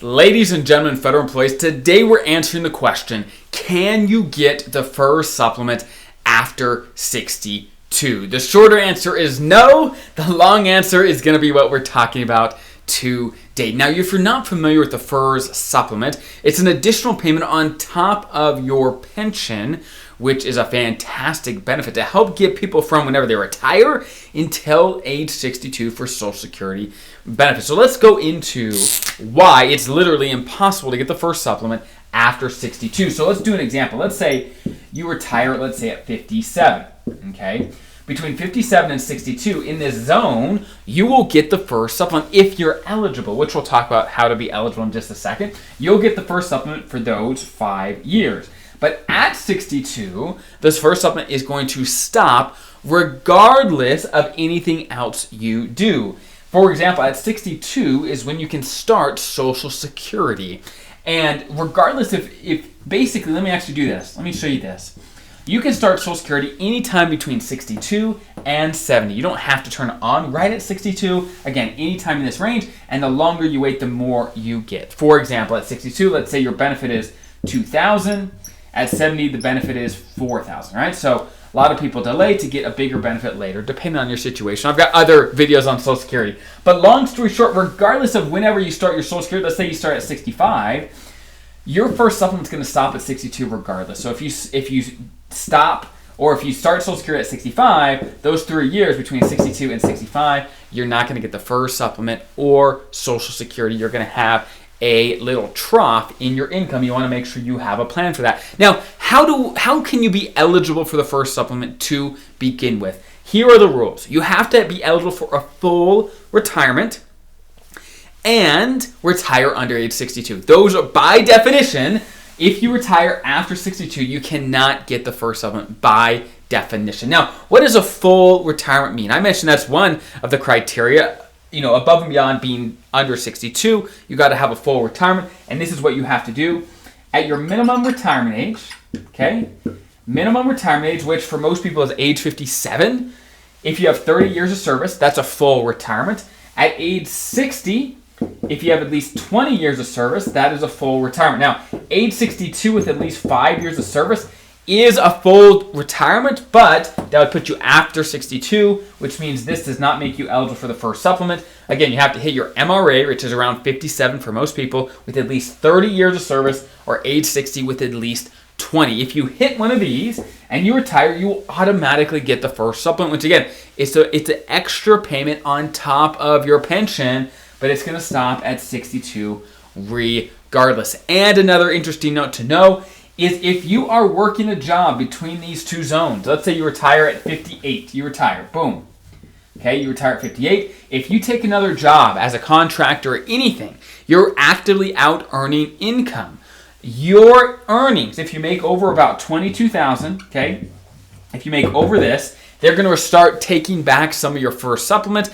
Ladies and gentlemen, federal employees, today we're answering the question, can you get the FERS supplement after 62? The shorter answer is no. The long answer is going to be what we're talking about today. Now, if you're not familiar with the FERS supplement, it's an additional payment on top of your pension, which is a fantastic benefit to help get people from whenever they retire until age 62 for Social Security benefits. So let's go into why it's literally impossible to get the FERS supplement after 62. So let's do an example. Let's say you retire, let's say at 57, okay? Between 57 and 62, in this zone, you will get the FERS supplement if you're eligible, which we'll talk about how to be eligible in just a second. You'll get the FERS supplement for those 5 years. But at 62, this FERS supplement is going to stop regardless of anything else you do. For example, at 62 is when you can start Social Security. And regardless if basically, let me actually do this. Let me show you this. You can start Social Security anytime between 62 and 70. You don't have to turn it on right at 62. Again, anytime in this range. And the longer you wait, the more you get. For example, at 62, let's say your benefit is $2,000. At 70, the benefit is $4,000, right? So a lot of people delay to get a bigger benefit later, depending on your situation. I've got other videos on Social Security. But long story short, regardless of whenever you start your Social Security, let's say you start at 65, your FERS supplement's going to stop at 62 regardless. So if you stop or if you start Social Security at 65, those 3 years between 62 and 65, you're not going to get the FERS supplement or Social Security. You're going to have a little trough in your income. You want to make sure you have a plan for that. Now, how can you be eligible for the FERS supplement to begin with? Here are the rules. You have to be eligible for a full retirement and retire under age 62. Those are, by definition, if you retire after 62, you cannot get the FERS supplement by definition. Now, what does a full retirement mean? I mentioned that's one of the criteria. You know, above and beyond being under 62, you got to have a full retirement, and this is what you have to do. At your minimum retirement age, okay, minimum retirement age, which for most people is age 57, if you have 30 years of service, that's a full retirement. At age 60, if you have at least 20 years of service, that is a full retirement. Now, age 62 with at least 5 years of service is a full retirement, but that would put you after 62, which means this does not make you eligible for the FERS supplement. Again, you have to hit your MRA, which is around 57 for most people, with at least 30 years of service, or age 60 with at least 20. If you hit one of these and you retire, you will automatically get the FERS supplement, which again, it's an extra payment on top of your pension, but it's going to stop at 62 regardless. And another interesting note to know is if you are working a job between these two zones, let's say you retire at 58, you retire, boom. Okay, you retire at 58. If you take another job as a contractor or anything, you're actively out earning income. Your earnings, if you make over about $22,000, okay, if you make over this, they're going to start taking back some of your FERS supplement,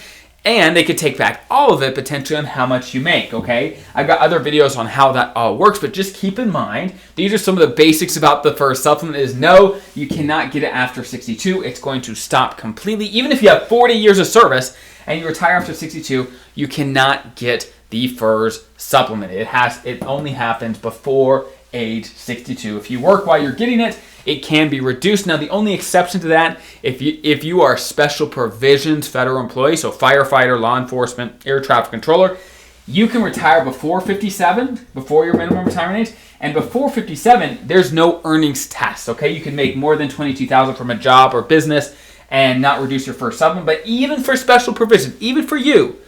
and they could take back all of it potentially on how much you make, okay? I've got other videos on how that all works, but just keep in mind, these are some of the basics about the FERS supplement is no, you cannot get it after 62. It's going to stop completely. Even if you have 40 years of service and you retire after 62, you cannot get the FERS supplement. It only happens before age 62. If you work while you're getting it, it can be reduced. Now, the only exception to that, if you are special provisions federal employee, so firefighter, law enforcement, air traffic controller, you can retire before 57, before your minimum retirement age, and before 57, there's no earnings test, okay? You can make more than $22,000 from a job or business and not reduce your FERS supplement, but even for special provision, even for you,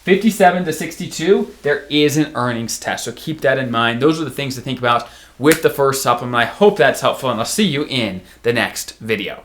57 to 62, there is an earnings test. So keep that in mind. Those are the things to think about with the FERS supplement. I hope that's helpful, and I'll see you in the next video.